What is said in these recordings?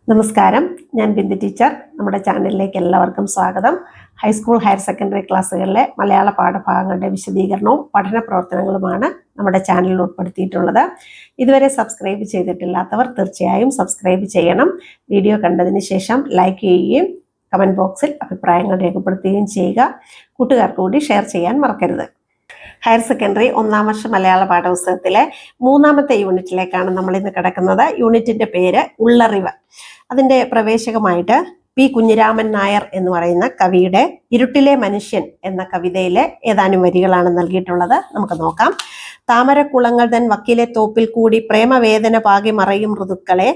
നമസ്കാരം, ഞാൻ ബിന്ദു ടീച്ചർ. നമ്മുടെ ചാനലിലേക്ക് എല്ലാവർക്കും സ്വാഗതം. ഹൈസ്കൂൾ ഹയർ സെക്കൻഡറി ക്ലാസ്സുകളിലെ മലയാള പാഠഭാഗങ്ങളുടെ വിശദീകരണവും പഠന പ്രവർത്തനങ്ങളുമാണ് നമ്മുടെ ചാനലിൽ ഉൾപ്പെടുത്തിയിട്ടുള്ളത്. ഇതുവരെ സബ്സ്ക്രൈബ് ചെയ്തിട്ടില്ലാത്തവർ തീർച്ചയായും സബ്സ്ക്രൈബ് ചെയ്യണം. വീഡിയോ കണ്ടതിന് ശേഷം ലൈക്ക് ചെയ്യുകയും കമൻറ്റ് ബോക്സിൽ അഭിപ്രായങ്ങൾ രേഖപ്പെടുത്തുകയും ചെയ്യുക. കൂട്ടുകാർക്ക് കൂടി ഷെയർ ചെയ്യാൻ മറക്കരുത്. ഹയർ സെക്കൻഡറി 1ാം വർഷ മലയാള പാഠപുസ്തകത്തിലെ 3ാമത്തെ യൂണിറ്റിലേക്കാണ് നമ്മൾ ഇന്ന് കിടക്കുന്നത്. യൂണിറ്റിന്റെ പേര് ഉള്ളറിവ്. അതിന്റെ പ്രവേശകമായിട്ട് പി കുഞ്ഞിരാമൻ നായർ എന്ന് പറയുന്ന കവിയുടെ ഇരുട്ടിലെ മനുഷ്യൻ എന്ന കവിതയിലെ ഏതാനും വരികളാണ് നൽകിയിട്ടുള്ളത്. നമുക്ക് നോക്കാം. താമരക്കുളങ്ങൾ തൻ വക്കിലെ തോപ്പിൽ കൂടി പ്രേമവേദന പാകി മറയും ഋതുക്കളെ,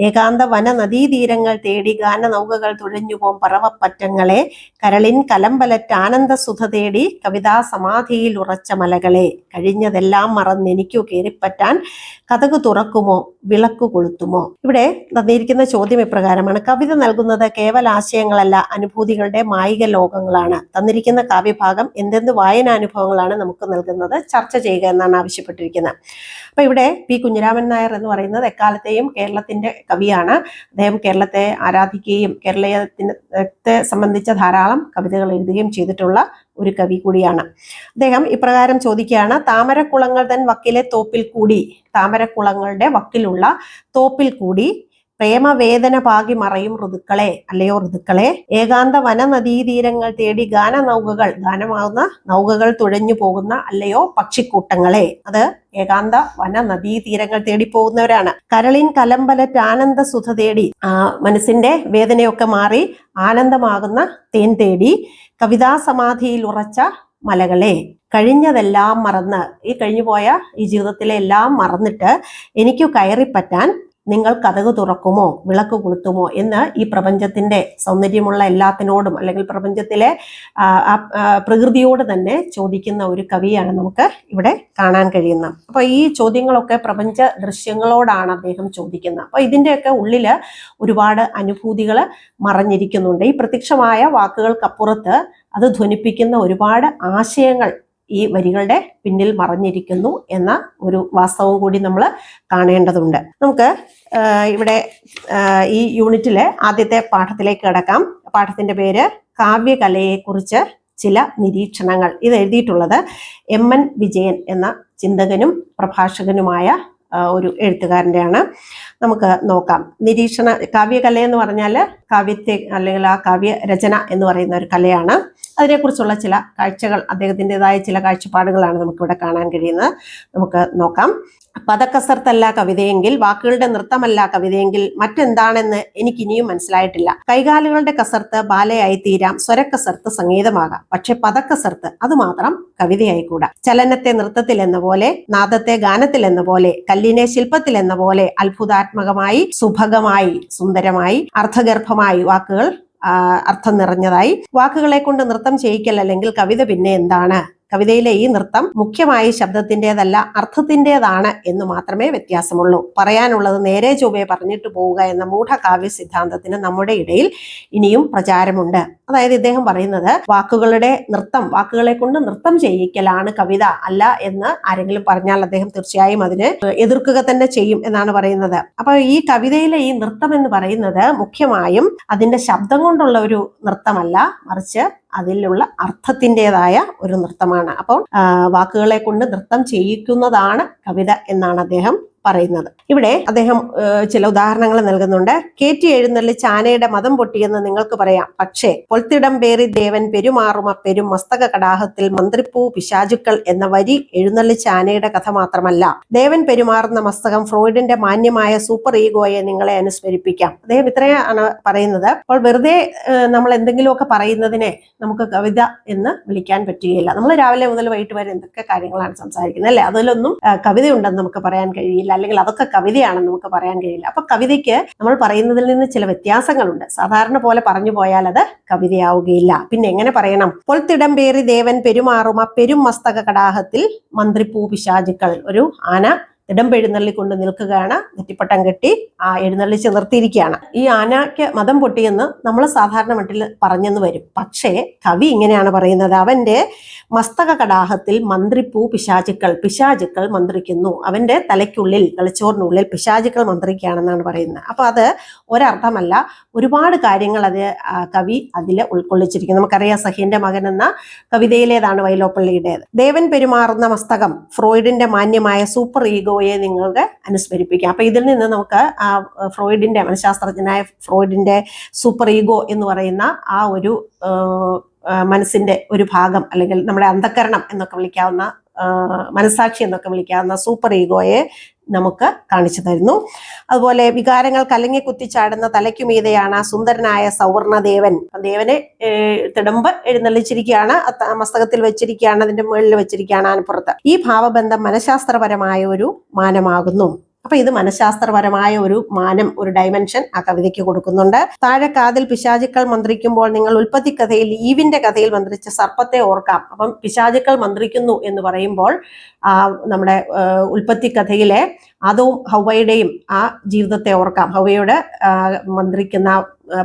ഏകാന്ത വന നദീതീരങ്ങൾ തേടി ഗാന നൗകകൾ തുഴഞ്ഞുപോം പറവപ്പറ്റങ്ങളെ, കരളിൻ കലമ്പലറ്റ് ആനന്ദ സുധ തേടി കവിതാ സമാധിയിൽ ഉറച്ച മലകളെ, കഴിഞ്ഞതെല്ലാം മറന്നെനിക്കു കയറിപ്പറ്റാൻ കതകു തുറക്കുമോ വിളക്കു കൊളുത്തുമോ. ഇവിടെ തന്നിരിക്കുന്ന ചോദ്യം ഇപ്രകാരമാണ്. കവിത നൽകുന്നത് കേവല ആശയങ്ങളല്ല, അനുഭൂതികളുടെ മായിക ലോകങ്ങളാണ്. തന്നിരിക്കുന്ന കാവ്യഭാഗം എന്തെന്ത് വായനാനുഭവങ്ങളാണ് നമുക്ക് നൽകുന്നത്, ചർച്ച ചെയ്യുക എന്നാണ് ആവശ്യപ്പെട്ടിരിക്കുന്നത്. അപ്പൊ ഇവിടെ പി കുഞ്ഞിരാമൻ നായർ എന്ന് പറയുന്നത് എക്കാലത്തെയും കേരളത്തിന്റെ കവിയാണ്. അദ്ദേഹം കേരളത്തെ ആരാധിക്കുകയും കേരളത്തെ സംബന്ധിച്ച ധാരാളം കവിതകൾ എഴുതുകയും ചെയ്തിട്ടുള്ള ഒരു കവി കൂടിയാണ്. അദ്ദേഹം ഇപ്രകാരം ചോദിക്കുകയാണ്. താമരക്കുളങ്ങൾ തൻ വക്കിലെ തോപ്പിൽ കൂടി, താമരക്കുളങ്ങളുടെ വക്കിലുള്ള തോപ്പിൽ കൂടി പ്രേമവേദന പാകി മറയും ഋതുക്കളെ, അല്ലയോ ഋതുക്കളെ, ഏകാന്ത വന നദീതീരങ്ങൾ തേടി ഗാന നൗകകൾ, ഗാനമാകുന്ന നൗകകൾ തുഴഞ്ഞു പോകുന്ന അല്ലയോ പക്ഷിക്കൂട്ടങ്ങളെ. അത് ഏകാന്ത വന നദീതീരങ്ങൾ തേടി പോകുന്നവരാണ്. കരളിൻ കലമ്പലറ്റ് ആനന്ദ സുധ തേടി, മനസ്സിന്റെ വേദനയൊക്കെ മാറി ആനന്ദമാകുന്ന തേൻ തേടി കവിതാ സമാധിയിൽ ഉറച്ച മലകളെ, കഴിഞ്ഞതെല്ലാം മറന്ന്, ഈ കഴിഞ്ഞുപോയ ഈ ജീവിതത്തിലെ എല്ലാം മറന്നിട്ട് എനിക്കു കയറിപ്പറ്റാൻ നിങ്ങൾ കതക് തുറക്കുമോ വിളക്ക് കൊളുത്തുമോ എന്ന് ഈ പ്രപഞ്ചത്തിന്റെ സൗന്ദര്യമുള്ള എല്ലാത്തിനോടും അല്ലെങ്കിൽ പ്രപഞ്ചത്തിലെ പ്രകൃതിയോട് തന്നെ ചോദിക്കുന്ന ഒരു കവിയാണ് നമുക്ക് ഇവിടെ കാണാൻ കഴിയുന്നത്. അപ്പൊ ഈ ചോദ്യങ്ങളൊക്കെ പ്രപഞ്ച ദൃശ്യങ്ങളോടാണ് അദ്ദേഹം ചോദിക്കുന്നത്. അപ്പൊ ഇതിന്റെയൊക്കെ ഉള്ളില് ഒരുപാട് അനുഭൂതികൾ മറഞ്ഞിരിക്കുന്നുണ്ട്. ഈ പ്രത്യക്ഷമായ വാക്കുകൾക്കപ്പുറത്ത് അത് ധ്വനിപ്പിക്കുന്ന ഒരുപാട് ആശയങ്ങൾ ഈ വരികളുടെ പിന്നിൽ മറഞ്ഞിരിക്കുന്നു എന്ന ഒരു വാസ്തവം കൂടി നമ്മൾ കാണേണ്ടതുണ്ട്. നമുക്ക് ഇവിടെ ഈ യൂണിറ്റിലെ ആദ്യത്തെ പാഠത്തിലേക്ക് കിടക്കാം. പാഠത്തിന്റെ പേര് കാവ്യകലയെക്കുറിച്ച് ചില നിരീക്ഷണങ്ങൾ. ഇത് എഴുതിയിട്ടുള്ളത് MN വിജയൻ എന്ന ചിന്തകനും പ്രഭാഷകനുമായ ഒരു എഴുത്തുകാരൻ്റെയാണ്. നമുക്ക് നോക്കാം. കാവ്യകല എന്ന് പറഞ്ഞാൽ കാവ്യത്തെ അല്ലെങ്കിൽ ആ കാവ്യ രചന എന്ന് പറയുന്ന ഒരു കലയാണ്. അതിനെക്കുറിച്ചുള്ള ചില കാഴ്ചകൾ, അദ്ദേഹത്തിൻ്റെതായ ചില കാഴ്ചപ്പാടുകളാണ് നമുക്കിവിടെ കാണാൻ കഴിയുന്നത്. നമുക്ക് നോക്കാം. പദക്കസർത്തല്ല കവിതയെങ്കിൽ, വാക്കുകളുടെ നൃത്തമല്ല കവിതയെങ്കിൽ മറ്റെന്താണെന്ന് എനിക്കിനിയും മനസ്സിലായിട്ടില്ല. കൈകാലുകളുടെ കസർത്ത് ബാലയായി തീരാം, സ്വരക്കസർത്ത് സംഗീതമാകാം. പക്ഷെ പദക്കസർത്ത് അത് മാത്രം കവിതയായിക്കൂടാ. ചലനത്തെ നൃത്തത്തിൽ എന്ന പോലെ, നാദത്തെ ഗാനത്തിൽ എന്ന പോലെ, കല്ലിനെ ശില്പത്തിൽ എന്ന പോലെ അത്ഭുതാത്മകമായി, സുഭഗമായി, സുന്ദരമായി, അർത്ഥഗർഭമായി, വാക്കുകൾ അർത്ഥം നിറഞ്ഞതായി, വാക്കുകളെ കൊണ്ട് നൃത്തം ചെയ്യിക്കൽ അല്ലെങ്കിൽ കവിത പിന്നെ എന്താണ്? കവിതയിലെ ഈ നൃത്തം മുഖ്യമായി ശബ്ദത്തിൻ്റെതല്ല, അർത്ഥത്തിൻ്റെതാണ് എന്ന് മാത്രമേ വ്യത്യാസമുള്ളൂ. പറയാനുള്ളത് നേരെ ചൊവ്വേ പറഞ്ഞിട്ട് പോവുക എന്ന മൂഢകാവ്യ സിദ്ധാന്തത്തിന് നമ്മുടെ ഇടയിൽ ഇനിയും പ്രചാരമുണ്ട്. അതായത് ഇദ്ദേഹം പറയുന്നത് വാക്കുകളുടെ നൃത്തം, വാക്കുകളെ കൊണ്ട് നൃത്തം ചെയ്യിക്കലാണ് കവിത, അല്ല എന്ന് ആരെങ്കിലും പറഞ്ഞാൽ അദ്ദേഹം തീർച്ചയായും അതിനെ എതിർക്കുക തന്നെ ചെയ്യും എന്നാണ് പറയുന്നത്. അപ്പൊ ഈ കവിതയിലെ ഈ നൃത്തം എന്ന് പറയുന്നത് മുഖ്യമായും അതിന്റെ ശബ്ദം കൊണ്ടുള്ള ഒരു നൃത്തമല്ല, മറിച്ച് അതിലുള്ള അർത്ഥത്തിൻ്റെതായ ഒരു നൃത്തമാണ്. അപ്പോൾ വാക്കുകളെ കൊണ്ട് നൃത്തം ചെയ്യിക്കുന്നതാണ് കവിത എന്നാണ് അദ്ദേഹം പറയുന്നത്. ഇവിടെ അദ്ദേഹം ചില ഉദാഹരണങ്ങൾ നൽകുന്നുണ്ട്. കേറ്റി എഴുന്നള്ളിച്ച് ആനയുടെ മതം പൊട്ടിയെന്ന് നിങ്ങൾക്ക് പറയാം, പക്ഷേ പൊൽത്തിടം പേറി ദേവൻ പെരുമാറുമ പെരും മസ്തക കടാഹത്തിൽ മന്ത്രിപ്പൂ പിശാചുക്കൾ എന്ന വരി എഴുന്നള്ളിച്ച ആനയുടെ കഥ മാത്രമല്ല, ദേവൻ പെരുമാറുന്ന മസ്തകം ഫ്രോയിഡിന്റെ മാന്യമായ സൂപ്പർ ഈഗോയെ നിങ്ങളെ അനുസ്മരിപ്പിക്കാം. അദ്ദേഹം ഇത്രയാണ് പറയുന്നത്. അപ്പോൾ വെറുതെ നമ്മൾ എന്തെങ്കിലുമൊക്കെ പറയുന്നതിനെ നമുക്ക് കവിത എന്ന് വിളിക്കാൻ പറ്റുകയില്ല. നമ്മൾ രാവിലെ മുതൽ വൈകിട്ട് വരെ എന്തൊക്കെ കാര്യങ്ങളാണ് സംസാരിക്കുന്നത്, അല്ലെ? അതിലൊന്നും കവിതയുണ്ടെന്ന് നമുക്ക് പറയാൻ കഴിയില്ല, അല്ലെങ്കിൽ അതൊക്കെ കവിതയാണെന്ന് നമുക്ക് പറയാൻ കഴിയില്ല. അപ്പൊ കവിതയ്ക്ക് നമ്മൾ പറയുന്നതിൽ നിന്ന് ചില വ്യത്യാസങ്ങളുണ്ട്. സാധാരണ പോലെ പറഞ്ഞു പോയാൽ അത് കവിതയാവുകയില്ല. പിന്നെ എങ്ങനെ പറയണം? പൊൽത്തിടം പേറി ദേവൻ പെരുമാറുമ പെരും മസ്തക കടാഹത്തിൽ മന്ത്രിപ്പൂ പിശാചുക്കൾ. ഒരു ആന തിടമ്പെഴുന്നള്ളിക്കൊണ്ട് നിൽക്കുകയാണ്. നെറ്റിപ്പട്ടം കെട്ടി എഴുന്നള്ളിച്ച് നിർത്തിയിരിക്കുകയാണ്. ഈ ആനയ്ക്ക് മദം പൊട്ടിയെന്ന് നമ്മൾ സാധാരണ മട്ടിൽ പറഞ്ഞെന്ന് വരും. പക്ഷേ കവി ഇങ്ങനെയാണ് പറയുന്നത്: അവന്റെ മസ്തക കടാഹത്തിൽ മന്ത്രിപ്പൂ പിശാചുക്കൾ മന്ത്രിക്കുന്നു. അവന്റെ തലയ്ക്കുള്ളിൽ, തലച്ചോറിനുള്ളിൽ പിശാചുക്കൾ മന്ത്രിക്കുകയാണെന്നാണ് പറയുന്നത്. അപ്പൊ അത് ഒരർത്ഥമല്ല, ഒരുപാട് കാര്യങ്ങൾ അത് കവി അതിൽ ഉൾക്കൊള്ളിച്ചിരിക്കുന്നു. നമുക്കറിയാം, സഹീന്റെ മകൻ എന്ന കവിതയിലേതാണ് വൈലോപ്പള്ളിയുടേത്. ദേവൻ പെരുമാറുന്ന മസ്തകം ഫ്രോയിഡിന്റെ മാന്യമായ സൂപ്പർ ഈഗോയെ നിങ്ങൾക്ക് അനുസ്മരിപ്പിക്കാം. അപ്പൊ ഇതിൽ നിന്ന് നമുക്ക് ഫ്രോയിഡിന്റെ, മനഃശാസ്ത്രജ്ഞനായ ഫ്രോയിഡിന്റെ സൂപ്പർ ഈഗോ എന്ന് പറയുന്ന ആ ഒരു മനസ്സിന്റെ ഒരു ഭാഗം, അല്ലെങ്കിൽ നമ്മുടെ അന്ധകരണം എന്നൊക്കെ വിളിക്കാവുന്ന, മനസാക്ഷി എന്നൊക്കെ വിളിക്കാവുന്ന സൂപ്പർ ഈഗോയെ നമുക്ക് കാണിച്ചു തരുന്നു. അതുപോലെ വികാരങ്ങൾ കലങ്ങി കുത്തിച്ചാടുന്ന തലയ്ക്കുമീതെയാണ് സുന്ദരനായ സൗവർണദേവൻ. ദേവനെ തിടമ്പ് എഴുന്നള്ളിച്ചിരിക്കുകയാണ്, മസ്തകത്തിൽ വെച്ചിരിക്കുകയാണ്, അതിന്റെ മുകളിൽ വെച്ചിരിക്കുകയാണ് ആനപ്പുറത്ത്. ഈ ഭാവബന്ധം മനഃശാസ്ത്രപരമായ ഒരു മാനമാകുന്നു. അപ്പൊ ഇത് മനഃശാസ്ത്രപരമായ ഒരു മാനം, ഒരു ഡയമെൻഷൻ ആ കവിതയ്ക്ക് കൊടുക്കുന്നുണ്ട്. താഴെ കാതിൽ പിശാചുക്കൾ മന്ത്രിക്കുമ്പോൾ നിങ്ങൾ ഉൽപ്പത്തി കഥയിൽ ഈവിന്റെ കഥയിൽ മന്ത്രിച്ച സർപ്പത്തെ ഓർക്കാം. അപ്പം പിശാചുക്കൾ മന്ത്രിക്കുന്നു എന്ന് പറയുമ്പോൾ നമ്മുടെ ഉൽപ്പത്തി കഥയിലെ ആദവും ഹവ്വയുടെയും ആ ജീവിതത്തെ ഓർക്കാം. ഹവ്വയോട് മന്ത്രിക്കുന്ന,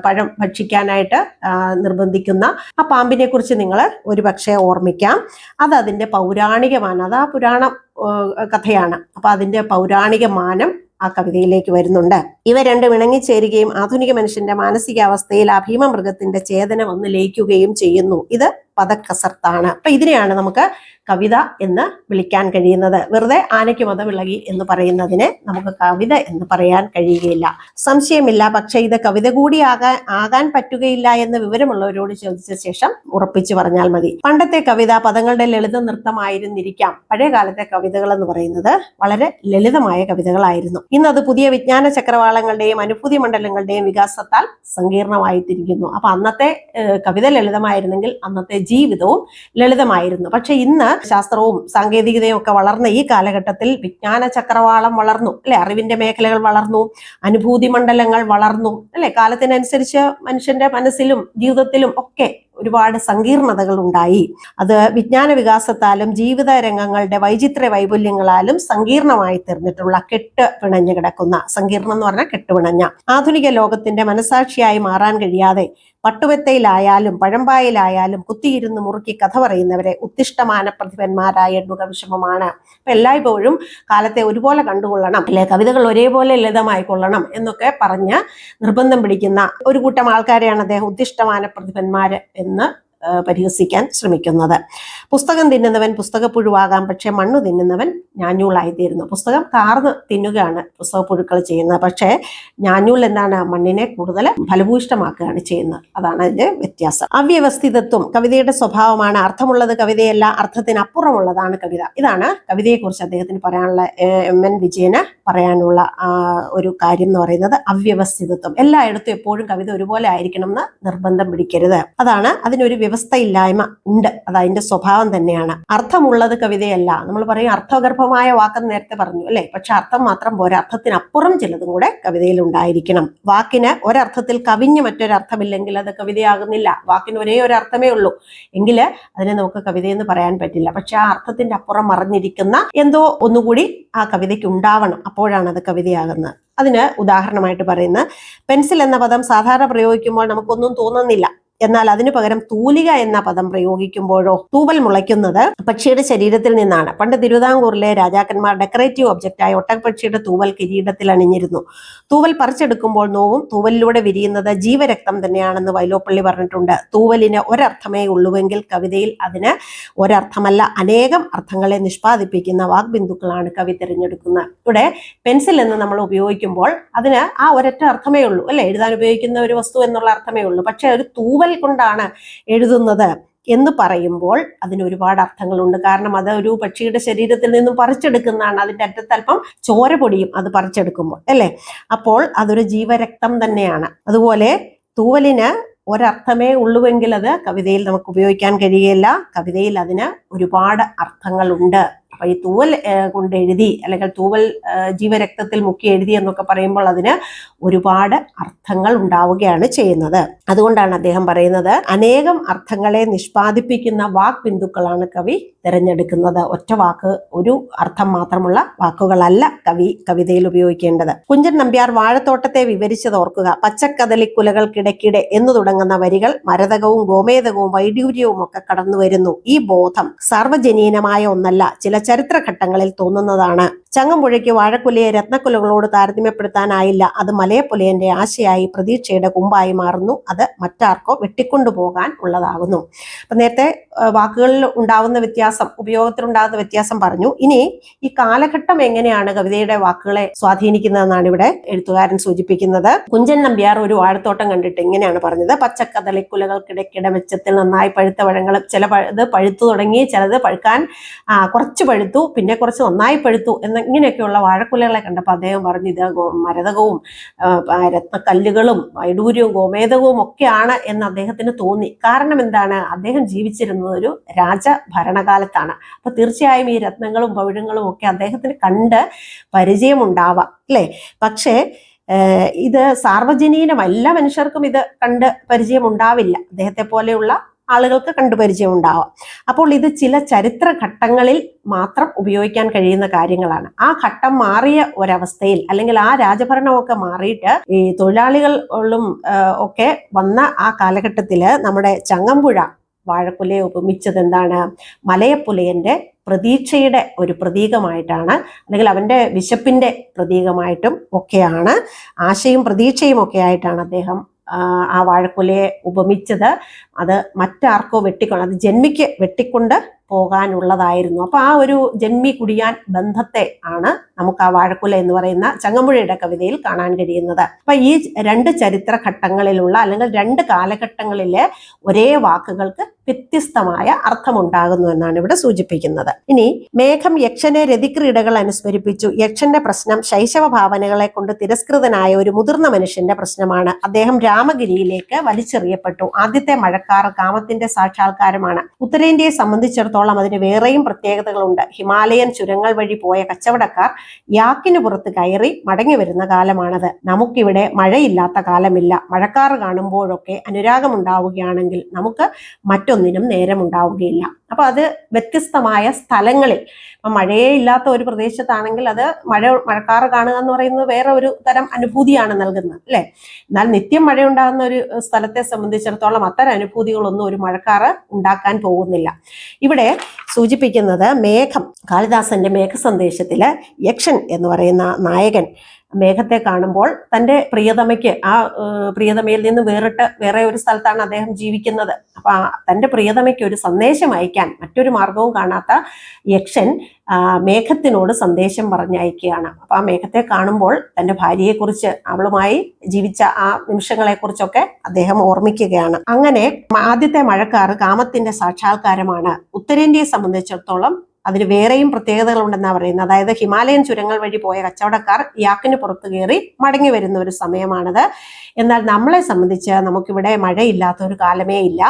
പഴം ഭക്ഷിക്കാനായിട്ട് നിർബന്ധിക്കുന്ന ആ പാമ്പിനെ കുറിച്ച് നിങ്ങൾ ഒരുപക്ഷെ ഓർമ്മിക്കാം. അത് അതിന്റെ പൗരാണികമാണ്, അത് ആ പുരാണ കഥയാണ്. അപ്പൊ അതിന്റെ പൗരാണിക മാനം ആ കവിതയിലേക്ക് വരുന്നുണ്ട്. ഇവ രണ്ടും ഇണങ്ങിച്ചേരുകയും ആധുനിക മനുഷ്യന്റെ മാനസികാവസ്ഥയിൽ ആ ഭീമമൃഗത്തിന്റെ ചേതന വന്ന് ലയിക്കുകയും ചെയ്യുന്നു. ഇത് പദക്കസർത്താണ്. അപ്പൊ ഇതിനെയാണ് നമുക്ക് കവിത എന്ന് വിളിക്കാൻ കഴിയുന്നത്. വെറുതെ ആനയ്ക്ക് മതവിളകി എന്ന് പറയുന്നതിനെ നമുക്ക് കവിത എന്ന് പറയാൻ കഴിയുകയില്ല, സംശയമില്ല. പക്ഷെ ഇത് കവിത കൂടി ആകാൻ പറ്റുകയില്ല എന്ന് വിവരമുള്ളവരോട് ചോദിച്ച ശേഷം ഉറപ്പിച്ചു പറഞ്ഞാൽ മതി. പണ്ടത്തെ കവിത പദങ്ങളുടെ ലളിത നൃത്തമായിരുന്നിരിക്കാം. പഴയ കാലത്തെ കവിതകൾ എന്ന് പറയുന്നത് വളരെ ലളിതമായ കവിതകളായിരുന്നു. ഇന്നത് പുതിയ വിജ്ഞാന ചക്രവാളങ്ങളുടെയും അനുഭൂതി മണ്ഡലങ്ങളുടെയും വികാസത്താൽ സങ്കീർണമായിത്തിരിക്കുന്നു. അപ്പൊ അന്നത്തെ കവിത ലളിതമായിരുന്നെങ്കിൽ അന്നത്തെ ജീവിതവും ലളിതമായിരുന്നു. പക്ഷെ ഇന്ന് ശാസ്ത്രവും സാങ്കേതികതയും ഒക്കെ വളർന്ന ഈ കാലഘട്ടത്തിൽ വിജ്ഞാന ചക്രവാളം വളർന്നു, അല്ലെ? അറിവിന്റെ മേഖലകൾ വളർന്നു, അനുഭൂതി മണ്ഡലങ്ങൾ വളർന്നു, അല്ലെ? കാലത്തിനനുസരിച്ച് മനുഷ്യന്റെ മനസ്സിലും ജീവിതത്തിലും ഒക്കെ ഒരുപാട് സങ്കീർണതകൾ ഉണ്ടായി. അത് വിജ്ഞാന വികാസത്താലും ജീവിത രംഗങ്ങളുടെ വൈചിത്ര്യ വൈപുല്യങ്ങളാലും സങ്കീർണമായി തീർന്നിട്ടുള്ള, കെട്ട് പിണഞ്ഞു കിടക്കുന്ന, സങ്കീർണം എന്ന് പറഞ്ഞാൽ കെട്ടുപിണഞ്ഞ ആധുനിക ലോകത്തിന്റെ മനസാക്ഷിയായി മാറാൻ കഴിയാതെ പട്ടുവെത്തയിലായാലും പഴമ്പായിലായാലും കുത്തിയിരുന്ന് മുറുക്കി കഥ പറയുന്നവരെ ഉത്തിഷ്ടമാന പ്രതിഭന്മാരായ എണ്ണുക വിഷമമാണ്. അപ്പൊ എല്ലായ്പ്പോഴും കാലത്തെ ഒരുപോലെ കണ്ടുകൊള്ളണം, അല്ലെ? കവിതകൾ ഒരേപോലെ ലളിതമായിക്കൊള്ളണം എന്നൊക്കെ പറഞ്ഞ് നിർബന്ധം പിടിക്കുന്ന ഒരു കൂട്ടം ആൾക്കാരെയാണ് അദ്ദേഹം ഉത്തിഷ്ടമാന പ്രതിഭന്മാര് എന്ന് പരിഹസിക്കാൻ ശ്രമിക്കുന്നത്. പുസ്തകം തിന്നുന്നവൻ പുസ്തകപ്പുഴുവാകാം, പക്ഷെ മണ്ണു തിന്നുന്നവൻ ഞാഞ്ഞൂളായിത്തീരുന്നു. പുസ്തകം കാർന്ന് തിന്നുകയാണ് പുസ്തകപ്പുഴുക്കൾ ചെയ്യുന്നത്, പക്ഷേ ഞാഞ്ഞൂൾ എന്താണ്? മണ്ണിനെ കൂടുതൽ ഫലഭൂയിഷ്ടമാക്കുകയാണ് ചെയ്യുന്നത്. അതാണ് അതിന്റെ വ്യത്യാസം. അവ്യവസ്ഥിതത്വം കവിതയുടെ സ്വഭാവമാണ്. അർത്ഥമുള്ളത് കവിതയല്ല, അർത്ഥത്തിനപ്പുറമുള്ളതാണ് കവിത. ഇതാണ് കവിതയെക്കുറിച്ച് അദ്ദേഹത്തിന് പറയാനുള്ള, MN വിജയന് പറയാനുള്ള ഒരു കാര്യം എന്ന് പറയുന്നത് അവ്യവസ്ഥിതത്വം. എല്ലായിടത്തും എപ്പോഴും കവിത ഒരുപോലെ ആയിരിക്കണം എന്ന് നിർബന്ധം പിടിക്കരുത്. അതാണ് അതിനൊരു വ്യവസ്ഥയില്ലായ്മ ഉണ്ട്, അത് അതിന്റെ സ്വഭാവം തന്നെയാണ്. അർത്ഥമുള്ളത് കവിതയല്ല. നമ്മൾ പറയും അർത്ഥഗർഭമായ വാക്കെന്ന് നേരത്തെ പറഞ്ഞു, അല്ലെ? പക്ഷെ അർത്ഥം മാത്രം പോരാ, അർത്ഥത്തിനപ്പുറം ചിലതും കൂടെ കവിതയിൽ ഉണ്ടായിരിക്കണം. വാക്കിന് ഒരർത്ഥത്തിൽ കവിഞ്ഞ് മറ്റൊരർത്ഥമില്ലെങ്കിൽ അത് കവിതയാകുന്നില്ല. വാക്കിന് ഒരേ ഒരു അർത്ഥമേ ഉള്ളൂ എങ്കിൽ അതിനെ നമുക്ക് കവിതയെന്ന് പറയാൻ പറ്റില്ല. പക്ഷെ ആ അർത്ഥത്തിന്റെ അപ്പുറം മറഞ്ഞിരിക്കുന്ന എന്തോ ഒന്നുകൂടി ആ കവിതയ്ക്ക് ഉണ്ടാവണം, അപ്പോഴാണ് അത് കവിതയാകുന്നത്. അതിന് ഉദാഹരണമായിട്ട് പറയുന്ന പെൻസിൽ എന്ന പദം സാധാരണ പ്രയോഗിക്കുമ്പോൾ നമുക്കൊന്നും തോന്നുന്നില്ല. എന്നാൽ അതിനു പകരം തൂലിക എന്ന പദം പ്രയോഗിക്കുമ്പോഴോ തൂവൽ മുളയ്ക്കുന്നത് പക്ഷിയുടെ ശരീരത്തിൽ നിന്നാണ്. പണ്ട് തിരുവിതാംകൂറിലെ രാജാക്കന്മാർ ഡെക്കറേറ്റീവ് ഒബ്ജക്റ്റായ ഒട്ടകപ്പക്ഷിയുടെ തൂവൽ കിരീടത്തിൽ അണിഞ്ഞിരുന്നു. തൂവൽ പറിച്ചെടുക്കുമ്പോൾ നോവും തൂവലിലൂടെ വിരിയുന്നത് ജീവരക്തം തന്നെയാണെന്ന് വൈലോപ്പള്ളി പറഞ്ഞിട്ടുണ്ട്. തൂവലിന് ഒരർത്ഥമേ ഉള്ളുവെങ്കിൽ കവിതയിൽ അതിന് ഒരർത്ഥമല്ല, അനേകം അർത്ഥങ്ങളെ നിഷ്പാദിപ്പിക്കുന്ന വാഗ്ബിന്ദുക്കളാണ് കവി തിരഞ്ഞെടുക്കുന്നത്. ഇവിടെ പെൻസിൽ എന്ന് നമ്മൾ ഉപയോഗിക്കുമ്പോൾ അതിന് ആ ഒരൊറ്റ അർത്ഥമേ ഉള്ളൂ, അല്ലെ? എഴുതാൻ ഉപയോഗിക്കുന്ന ഒരു വസ്തു എന്നുള്ള അർത്ഥമേ ഉള്ളൂ. പക്ഷെ ഒരു തൂവൽ കൊണ്ടാണ് എഴുതുന്നത് എന്ന് പറയുമ്പോൾ അതിന് ഒരുപാട് അർത്ഥങ്ങളുണ്ട്. കാരണം അത് ഒരു പക്ഷിയുടെ ശരീരത്തിൽ നിന്നും പറിച്ചെടുക്കുന്നതാണ്. അതിൻ്റെ അറ്റത്തൽപ്പം ചോര പൊടിയും അത് പറിച്ചെടുക്കുമ്പോൾ, അല്ലേ? അപ്പോൾ അതൊരു ജീവരക്തം തന്നെയാണ്. അതുപോലെ തൂവലിന് ഒരർത്ഥമേ ഉള്ളുവെങ്കിൽ അത് കവിതയിൽ നമുക്ക് ഉപയോഗിക്കാൻ കഴിയില്ല. കവിതയിൽ അതിന് ഒരുപാട് അർത്ഥങ്ങളുണ്ട്. അപ്പൊ ഈ തൂവൽ കൊണ്ട് എഴുതി അല്ലെങ്കിൽ തൂവൽ ജീവരക്തത്തിൽ മുക്കി എഴുതി എന്നൊക്കെ പറയുമ്പോൾ അതിന് ഒരുപാട് അർത്ഥങ്ങൾ ഉണ്ടാവുകയാണ് ചെയ്യുന്നത്. അതുകൊണ്ടാണ് അദ്ദേഹം പറയുന്നത് അനേകം അർത്ഥങ്ങളെ നിഷ്പാദിപ്പിക്കുന്ന വാക് ബിന്ദുക്കളാണ് കവി തിരഞ്ഞെടുക്കുന്നത്. ഒറ്റ വാക്ക്, ഒരു അർത്ഥം മാത്രമുള്ള വാക്കുകളല്ല കവിതയിൽ ഉപയോഗിക്കേണ്ടത്. കുഞ്ചൻ നമ്പ്യാർ വാഴത്തോട്ടത്തെ വിവരിച്ചത് ഓർക്കുക. പച്ചക്കദളിക്കുലകൾക്കിടയ്ക്കിടെ എന്ന് തുടങ്ങുന്ന വരികൾ മരതകവും ഗോമേതകവും വൈഡൂര്യവും ഒക്കെ കടന്നു വരുന്നു. ഈ ബോധം സാർവജനീനമായ ഒന്നല്ല, ചില ചരിത്രഘട്ടങ്ങളിൽ തോന്നുന്നതാണ്. ചങ്ങമ്പുഴയ്ക്ക് വാഴക്കുലയെ രത്നക്കുലകളോട് താരതമ്യപ്പെടുത്താനായില്ല. അത് മലയപ്പുലയന്റെ ആശയായി പ്രതീക്ഷയുടെ കുമ്പായി മാറുന്നു. അത് മറ്റാർക്കോ വെട്ടിക്കൊണ്ടുപോകാൻ ഉള്ളതാകുന്നു. അപ്പൊ നേരത്തെ വാക്കുകളിൽ ഉണ്ടാവുന്ന വ്യത്യാസം, ഉപയോഗത്തിലുണ്ടാകുന്ന വ്യത്യാസം പറഞ്ഞു. ഇനി ഈ കാലഘട്ടം എങ്ങനെയാണ് കവിതയുടെ വാക്കുകളെ സ്വാധീനിക്കുന്നതെന്നാണ് ഇവിടെ എഴുത്തുകാരൻ സൂചിപ്പിക്കുന്നത്. കുഞ്ചൻ നമ്പ്യാർ ഒരു വാഴത്തോട്ടം കണ്ടിട്ട് ഇങ്ങനെയാണ് പറഞ്ഞത്. പച്ചക്കദളിക്കുലകൾക്കിടയ്ക്കിടെ വെച്ചത്തിൽ നന്നായി പഴുത്ത പഴങ്ങൾ, ചിലത് പഴുത്തു തുടങ്ങി, ചിലത് പഴുക്കാൻ കുറച്ച് പഴുത്തു, പിന്നെ കുറച്ച് നന്നായി പഴുത്തു ഇങ്ങനെയൊക്കെയുള്ള വാഴക്കുലകളെ കണ്ടപ്പോൾ അദ്ദേഹം പറഞ്ഞു ഇത് മരതകവും രത്നക്കല്ലുകളും വൈഡൂര്യവും ഗോമേതകവും ഒക്കെയാണ് എന്ന് അദ്ദേഹത്തിന് തോന്നി. കാരണം എന്താണ്? അദ്ദേഹം ജീവിച്ചിരുന്നത് ഒരു രാജഭരണകാലത്താണ്. അപ്പൊ തീർച്ചയായും ഈ രത്നങ്ങളും പവിഴങ്ങളും ഒക്കെ അദ്ദേഹത്തിന് കണ്ട് പരിചയമുണ്ടാവാം, അല്ലേ? പക്ഷേ ഇത് സാർവജനീനമല്ല, എല്ലാ മനുഷ്യർക്കും ഇത് കണ്ട് പരിചയമുണ്ടാവില്ല. അദ്ദേഹത്തെ പോലെയുള്ള ആളുകൾക്ക് കണ്ടുപരിചയം ഉണ്ടാവാം. അപ്പോൾ ഇത് ചില ചരിത്ര ഘട്ടങ്ങളിൽ മാത്രം ഉപയോഗിക്കാൻ കഴിയുന്ന കാര്യങ്ങളാണ്. ആ ഘട്ടം മാറിയ ഒരവസ്ഥയിൽ, അല്ലെങ്കിൽ ആ രാജഭരണമൊക്കെ മാറിയിട്ട് ഈ തൊഴിലാളികളും ഒക്കെ വന്ന ആ കാലഘട്ടത്തില് നമ്മുടെ ചങ്ങമ്പുഴ വാഴക്കുലയെ ഉപമിച്ചത് എന്താണ്? മലയപ്പുലയന്റെ പ്രതീക്ഷയുടെ ഒരു പ്രതീകമായിട്ടാണ്, അല്ലെങ്കിൽ അവന്റെ വിശപ്പിന്റെ പ്രതീകമായിട്ടും ഒക്കെയാണ്, ആശയും പ്രതീക്ഷയും ഒക്കെ ആയിട്ടാണ് അദ്ദേഹം ആ വാഴക്കുലയെ ഉപമിച്ചത്. അത് മറ്റാർക്കോ അത് ജന്മിക്ക് വെട്ടിക്കൊണ്ട് പോകാനുള്ളതായിരുന്നു. അപ്പൊ ആ ഒരു ജന്മി കുടിയാൻ ബന്ധത്തെ ആണ് നമുക്ക് ആ വാഴക്കുല എന്ന് പറയുന്ന ചങ്ങമ്പുഴയുടെ കവിതയിൽ കാണാൻ കഴിയുന്നത്. അപ്പൊ ഈ രണ്ട് ചരിത്ര ഘട്ടങ്ങളിലുള്ള, അല്ലെങ്കിൽ രണ്ട് കാലഘട്ടങ്ങളിലെ ഒരേ വാക്കുകൾക്ക് വ്യത്യസ്തമായ അർത്ഥമുണ്ടാകുന്നു എന്നാണ് ഇവിടെ സൂചിപ്പിക്കുന്നത്. ഇനി മേഘം യക്ഷനെ രതിക്രീഡകൾ അനുസ്മരിപ്പിച്ചു. യക്ഷന്റെ പ്രശ്നം ശൈശവ ഭാവനകളെ കൊണ്ട് തിരസ്കൃതനായ ഒരു മുതിർന്ന മനുഷ്യന്റെ പ്രശ്നമാണ്. അദ്ദേഹം രാമഗിരിയിലേക്ക് വലിച്ചെറിയപ്പെട്ടു. ആദ്യത്തെ മഴക്കാറ് കാമത്തിന്റെ സാക്ഷാത്കാരമാണ്. ഉത്തരേന്ത്യയെ സംബന്ധിച്ചിടത്തോളം അതിന് വേറെയും പ്രത്യേകതകളുണ്ട്. ഹിമാലയൻ ചുരങ്ങൾ വഴി പോയ കച്ചവടക്കാർ യാക്കിന് പുറത്ത് കയറി മടങ്ങി വരുന്ന കാലമാണത്. നമുക്കിവിടെ മഴയില്ലാത്ത കാലമില്ല. മഴക്കാറ് കാണുമ്പോഴൊക്കെ അനുരാഗമുണ്ടാവുകയാണെങ്കിൽ നമുക്ക് മറ്റൊന്നിനും നേരമുണ്ടാവുകയില്ല. അപ്പൊ അത് വ്യത്യസ്തമായ സ്ഥലങ്ങളിൽ, മഴയേ ഇല്ലാത്ത ഒരു പ്രദേശത്താണെങ്കിൽ അത് മഴക്കാറ് കാണുക എന്ന് പറയുന്നത് വേറെ ഒരു തരം അനുഭൂതിയാണ് നൽകുന്നത്, അല്ലെ? എന്നാൽ നിത്യം മഴയുണ്ടാകുന്ന ഒരു സ്ഥലത്തെ സംബന്ധിച്ചിടത്തോളം അത്തരം അനുഭൂതികളൊന്നും ഒരു മഴക്കാറ് ഉണ്ടാക്കാൻ പോകുന്നില്ല. ഇവിടെ സൂചിപ്പിക്കുന്നത് മേഘം, കാളിദാസന്റെ മേഘസന്ദേശത്തില് യക്ഷൻ എന്ന് പറയുന്ന നായകൻ മേഘത്തെ കാണുമ്പോൾ തൻ്റെ പ്രിയതമയ്ക്ക്, ആ പ്രിയതമയിൽ നിന്ന് വേറെ ഒരു സ്ഥലത്താണ് അദ്ദേഹം ജീവിക്കുന്നത്. അപ്പൊ തൻ്റെ പ്രിയതമയ്ക്ക് ഒരു സന്ദേശം അയക്കാൻ മറ്റൊരു മാർഗവും കാണാത്ത യക്ഷൻ മേഘത്തിനോട് സന്ദേശം പറഞ്ഞയക്കുകയാണ്. അപ്പൊ ആ മേഘത്തെ കാണുമ്പോൾ തൻ്റെ ഭാര്യയെക്കുറിച്ച്, അവളുമായി ജീവിച്ച ആ നിമിഷങ്ങളെക്കുറിച്ചൊക്കെ അദ്ദേഹം ഓർമ്മിക്കുകയാണ്. അങ്ങനെ ആദ്യത്തെ മഴക്കാറ് കാമത്തിന്റെ സാക്ഷാത്കാരമാണ്. ഉത്തരേന്ത്യയെ സംബന്ധിച്ചിടത്തോളം അതിന് വേറെയും പ്രത്യേകതകളുണ്ടെന്നാണ് പറയുന്നത്. അതായത് ഹിമാലയൻ ചുരങ്ങൾ വഴി പോയ കച്ചവടക്കാർ യാക്കിന് പുറത്തു കയറി മടങ്ങി വരുന്ന ഒരു സമയമാണത്. എന്നാൽ നമ്മളെ സംബന്ധിച്ച് നമുക്കിവിടെ മഴയില്ലാത്ത ഒരു കാലമേ ഇല്ല.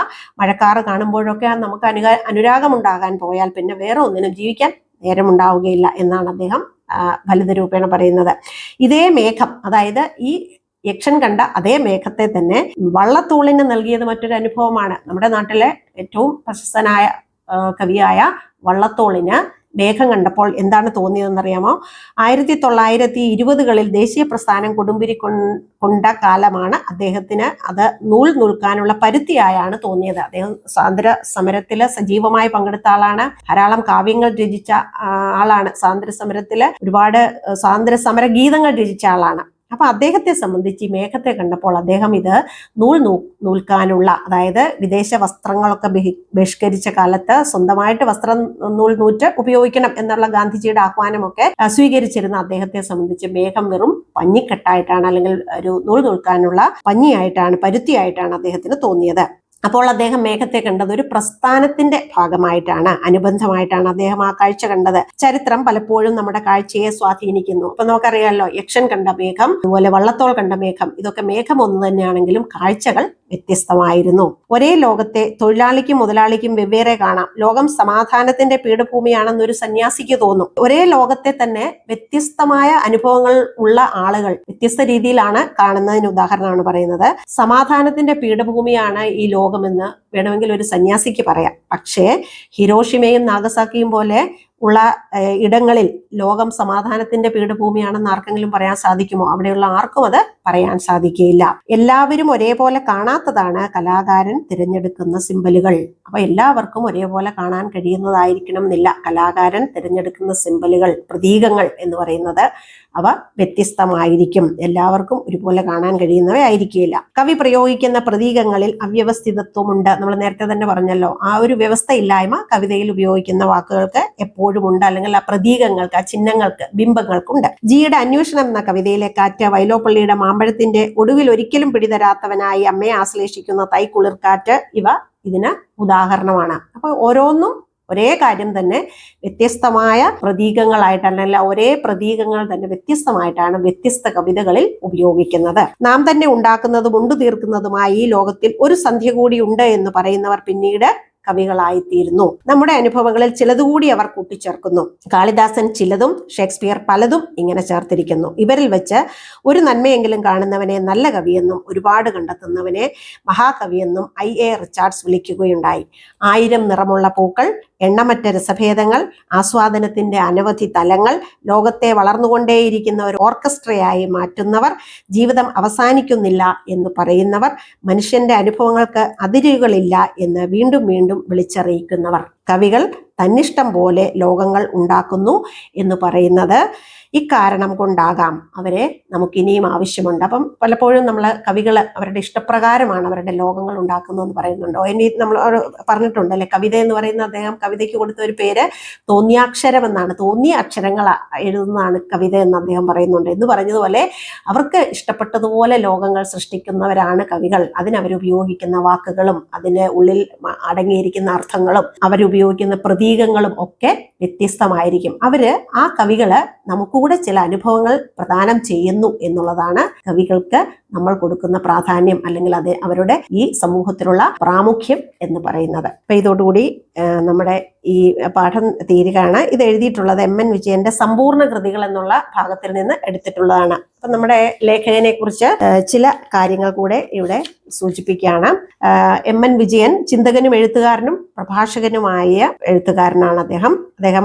മഴക്കാറ് കാണുമ്പോഴൊക്കെ നമുക്ക് അനുരാഗമുണ്ടാകാൻ പോയാൽ പിന്നെ വേറെ ഒന്നിനും ജീവിക്കാൻ നേരമുണ്ടാവുകയില്ല എന്നാണ് അദ്ദേഹം ഫലിതരൂപേണ പറയുന്നത്. ഇതേ മേഘം, അതായത് ഈ യക്ഷൻ കണ്ട അതേ മേഘത്തെ തന്നെ വള്ളത്തോളിന് നൽകിയത് മറ്റൊരു അനുഭവമാണ്. നമ്മുടെ നാട്ടിലെ ഏറ്റവും പ്രശസ്തനായ കവിയായ വള്ളത്തോളിന് മേഘം കണ്ടപ്പോൾ എന്താണ് തോന്നിയതെന്നറിയാമോ? 1920കളിൽ ദേശീയ പ്രസ്ഥാനം കൊടുമ്പിരി കൊണ്ട കാലമാണ്. അദ്ദേഹത്തിന് അത് നൂൽക്കാനുള്ള പരുത്തിയായാണ് തോന്നിയത്. അദ്ദേഹം സ്വാതന്ത്ര്യ സമരത്തില് സജീവമായി പങ്കെടുത്ത ആളാണ്. ധാരാളം കാവ്യങ്ങൾ രചിച്ച ആളാണ്. സ്വാതന്ത്ര്യ സമരത്തില് ഒരുപാട് സ്വാതന്ത്ര്യ സമര ഗീതങ്ങൾ രചിച്ച ആളാണ്. അപ്പൊ അദ്ദേഹത്തെ സംബന്ധിച്ച് ഈ മേഘത്തെ കണ്ടപ്പോൾ അദ്ദേഹം ഇത് നൂൽക്കാനുള്ള, അതായത് വിദേശ വസ്ത്രങ്ങളൊക്കെ ബഹിഷ്കരിച്ച കാലത്ത് സ്വന്തമായിട്ട് വസ്ത്രം നൂറ്റ് ഉപയോഗിക്കണം എന്നുള്ള ഗാന്ധിജിയുടെ ആഹ്വാനമൊക്കെ സ്വീകരിച്ചിരുന്ന അദ്ദേഹത്തെ സംബന്ധിച്ച് മേഘം വെറും പഞ്ഞിക്കെട്ടായിട്ടാണ്, അല്ലെങ്കിൽ ഒരു നൂൽക്കാനുള്ള പഞ്ഞിയായിട്ടാണ്, പരുത്തിയായിട്ടാണ് അദ്ദേഹത്തിന് തോന്നിയത്. അപ്പോൾ അദ്ദേഹം മേഘത്തെ കണ്ടത് ഒരു പ്രസ്ഥാനത്തിന്റെ ഭാഗമായിട്ടാണ്, അനുബന്ധമായിട്ടാണ് അദ്ദേഹം ആ കാഴ്ച കണ്ടത്. ചരിത്രം പലപ്പോഴും നമ്മുടെ കാഴ്ചയെ സ്വാധീനിക്കുന്നു. അപ്പൊ നമുക്കറിയാമല്ലോ, യക്ഷൻ കണ്ട മേഘം, അതുപോലെ വള്ളത്തോൾ കണ്ട മേഘം, ഇതൊക്കെ മേഘം ഒന്ന് തന്നെയാണെങ്കിലും കാഴ്ചകൾ വ്യത്യസ്തമായിരുന്നു. ഒരേ ലോകത്തെ തൊഴിലാളിക്കും മുതലാളിക്കും വെവ്വേറെ കാണാം. ലോകം സമാധാനത്തിന്റെ പീഠഭൂമിയാണെന്നൊരു സന്യാസിക്ക് തോന്നും. ഒരേ ലോകത്തെ തന്നെ വ്യത്യസ്തമായ അനുഭവങ്ങൾ ഉള്ള ആളുകൾ വ്യത്യസ്ത രീതിയിലാണ് കാണുന്നതിന് ഉദാഹരണമാണ് പറയുന്നത്. സമാധാനത്തിന്റെ പീഠഭൂമിയാണ് ഈ ലോകമെന്ന് വേണമെങ്കിൽ ഒരു സന്യാസിക്ക് പറയാം. പക്ഷേ ഹിരോഷിമയും നാഗസാക്കിയും പോലെ ഉള്ള ഇടങ്ങളിൽ ലോകം സമാധാനത്തിന്റെ പീഠഭൂമിയാണെന്ന് ആർക്കെങ്കിലും പറയാൻ സാധിക്കുമോ? അവിടെയുള്ള ആർക്കും അത് പറയാൻ സാധിക്കുകയില്ല. എല്ലാവരും ഒരേപോലെ കാണാത്തതാണ് കലാകാരൻ തിരഞ്ഞെടുക്കുന്ന സിമ്പലുകൾ. അപ്പൊ എല്ലാവർക്കും ഒരേപോലെ കാണാൻ കഴിയുന്നതായിരിക്കണം എന്നില്ല. കലാകാരൻ തിരഞ്ഞെടുക്കുന്ന സിമ്പലുകൾ, പ്രതീകങ്ങൾ എന്ന് പറയുന്നത് അവ വ്യത്യസ്തമായിരിക്കും. എല്ലാവർക്കും ഒരുപോലെ കാണാൻ കഴിയുന്നവയായിരിക്കില്ല. കവി പ്രയോഗിക്കുന്ന പ്രതീകങ്ങളിൽ അവ്യവസ്ഥിതത്വമുണ്ട്. നമ്മൾ നേരത്തെ തന്നെ പറഞ്ഞല്ലോ, ആ ഒരു വ്യവസ്ഥയില്ലായ്മ കവിതയിൽ ഉപയോഗിക്കുന്ന വാക്കുകൾക്ക് എപ്പോഴും ഉണ്ട്, അല്ലെങ്കിൽ ആ പ്രതീകങ്ങൾക്ക്, ആ ചിഹ്നങ്ങൾക്ക്, ബിംബങ്ങൾക്കുണ്ട്. ജിയുടെ അന്വേഷണം എന്ന കവിതയിലെ കാറ്റ്, വൈലോപ്പള്ളിയുടെ മാമ്പഴത്തിന്റെ ഒടുവിൽ ഒരിക്കലും പിടിതരാത്തവനായി അമ്മയെ ആശ്ലേഷിക്കുന്ന തൈക്കുളിർക്കാറ്റ്, ഇവ ഇതിന് ഉദാഹരണമാണ്. അപ്പൊ ഓരോന്നും ഒരേ കാര്യം തന്നെ വ്യത്യസ്തമായ പ്രതീകങ്ങളായിട്ടാണ്, അല്ല ഒരേ പ്രതീകങ്ങൾ തന്നെ വ്യത്യസ്തമായിട്ടാണ് വ്യത്യസ്ത കവിതകളിൽ ഉപയോഗിക്കുന്നത്. നാം തന്നെ ഉണ്ടാക്കുന്നതും ഉണ്ടു തീർക്കുന്നതുമായി ഈ ലോകത്തിൽ ഒരു സന്ധ്യ കൂടി ഉണ്ട് എന്ന് പറയുന്നവർ പിന്നീട് കവികളായിത്തീരുന്നു. നമ്മുടെ അനുഭവങ്ങളിൽ ചിലതുകൂടി അവർ കൂട്ടിച്ചേർക്കുന്നു. കാളിദാസൻ ചിലതും ഷേക്സ്പിയർ പലതും ഇങ്ങനെ ചേർത്തിരിക്കുന്നു. ഇവരിൽ വെച്ച് ഒരു നന്മയെങ്കിലും കാണുന്നവനെ നല്ല കവിയെന്നും ഒരുപാട് കണ്ടെത്തുന്നവനെ മഹാകവിയെന്നും I.A. റിച്ചാർഡ്സ് വിളിക്കുകയുണ്ടായി. 1000 നിറമുള്ള പൂക്കൾ, എണ്ണമറ്റ രസഭേദങ്ങൾ, ആസ്വാദനത്തിന്റെ അനവധി തലങ്ങൾ, ലോകത്തെ വളർന്നുകൊണ്ടേയിരിക്കുന്ന ഒരു ഓർക്കസ്ട്രയായി മാറ്റുന്നവർ, ജീവിതം അവസാനിക്കുന്നില്ല എന്ന് പറയുന്നവർ, മനുഷ്യന്റെ അനുഭവങ്ങൾക്ക് അതിരുകളില്ല എന്ന് വീണ്ടും വീണ്ടും വിളിച്ചറിയിക്കുന്നവർ. കവികൾ തന്നിഷ്ടം പോലെ ലോകങ്ങൾ ഉണ്ടാക്കുന്നു എന്ന് പറയുന്നത് ഇക്കാരണം കൊണ്ടാകാം. അവരെ നമുക്കിനിയും ആവശ്യമുണ്ട്. അപ്പം പലപ്പോഴും നമ്മൾ കവികൾ അവരുടെ ഇഷ്ടപ്രകാരമാണ് അവരുടെ ലോകങ്ങൾ ഉണ്ടാക്കുന്നതെന്ന് പറയുന്നുണ്ടോ? ഇനി നമ്മൾ പറഞ്ഞിട്ടുണ്ടല്ലേ, കവിത എന്ന് പറയുന്ന അദ്ദേഹം കവിതയ്ക്ക് കൊടുത്ത ഒരു പേര് തോന്നിയാക്ഷരം എന്നാണ്. തോന്നിയ അക്ഷരങ്ങൾ എഴുതുന്നതാണ് കവിത എന്ന് അദ്ദേഹം പറയുന്നുണ്ട്. എന്ന് പറഞ്ഞതുപോലെ അവർക്ക് ഇഷ്ടപ്പെട്ടതുപോലെ ലോകങ്ങൾ സൃഷ്ടിക്കുന്നവരാണ് കവികൾ. അതിനവരുപയോഗിക്കുന്ന വാക്കുകളും അതിന് ഉള്ളിൽ അടങ്ങിയിരിക്കുന്ന അർത്ഥങ്ങളും അവരുപയോഗിക്കുന്ന പ്രതീകങ്ങളും ഒക്കെ വ്യത്യസ്തമായിരിക്കും. അവര് ആ കവികള് നമുക്കൂടെ ചില അനുഭവങ്ങൾ പ്രദാനം ചെയ്യുന്നു എന്നുള്ളതാണ് കവികൾക്ക് നമ്മൾ കൊടുക്കുന്ന പ്രാധാന്യം, അല്ലെങ്കിൽ അത് അവരുടെ ഈ സമൂഹത്തിലുള്ള പ്രാമുഖ്യം എന്ന് പറയുന്നത്. അപ്പൊ ഇതോടുകൂടി നമ്മുടെ ഈ പാഠം തീരുകയാണ്. ഇത് എഴുതിയിട്ടുള്ളത് M.N. വിജയന്റെ സമ്പൂർണ്ണ കൃതികൾ എന്നുള്ള ഭാഗത്തിൽ നിന്ന് എടുത്തിട്ടുള്ളതാണ്. അപ്പൊ നമ്മുടെ ലേഖകനെ കുറിച്ച് ചില കാര്യങ്ങൾ കൂടെ ഇവിടെ സൂചിപ്പിക്കുകയാണ്. M.N. വിജയൻ ചിന്തകനും എഴുത്തുകാരനും പ്രഭാഷകനുമായ എഴുത്തുകാരനാണ്. അദ്ദേഹം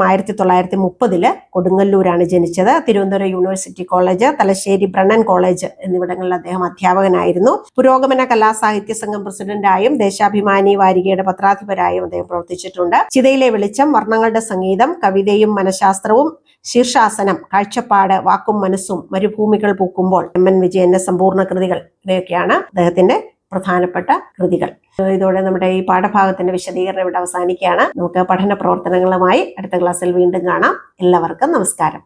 1930 കൊടുങ്ങല്ലൂരാണ് ജനിച്ചത്. Thiruvananthapuram university college, Thalassery Brennen college എന്നിവിടങ്ങളിൽ അദ്ദേഹം അധ്യാപകനായിരുന്നു. പുരോഗമന കലാസാഹിത്യ സംഘം പ്രസിഡന്റായും ദേശാഭിമാനി വാരികയുടെ പത്രാധിപരായും അദ്ദേഹം പ്രവർത്തിച്ചിട്ടുണ്ട്. ചിതയിലെ വെളിച്ചം, വർണ്ണങ്ങളുടെ സംഗീതം, കവിതയും മനഃശാസ്ത്രവും, ശീർഷാസനം, കാഴ്ചപ്പാട്, വാക്കും മനസ്സും, മരുഭൂമികൾ പൂക്കുമ്പോൾ, M.N. വിജയന്റെ സമ്പൂർണ്ണ കൃതികൾ, ഇവയൊക്കെയാണ് അദ്ദേഹത്തിന്റെ പ്രധാനപ്പെട്ട കൃതികൾ. ഇതോടെ നമ്മുടെ ഈ പാഠഭാഗത്തിന്റെ വിശദീകരണം ഇവിടെ അവസാനിക്കുകയാണ്. നമുക്ക് പഠന പ്രവർത്തനങ്ങളുമായി അടുത്ത ക്ലാസ്സിൽ വീണ്ടും കാണാം. എല്ലാവർക്കും നമസ്കാരം.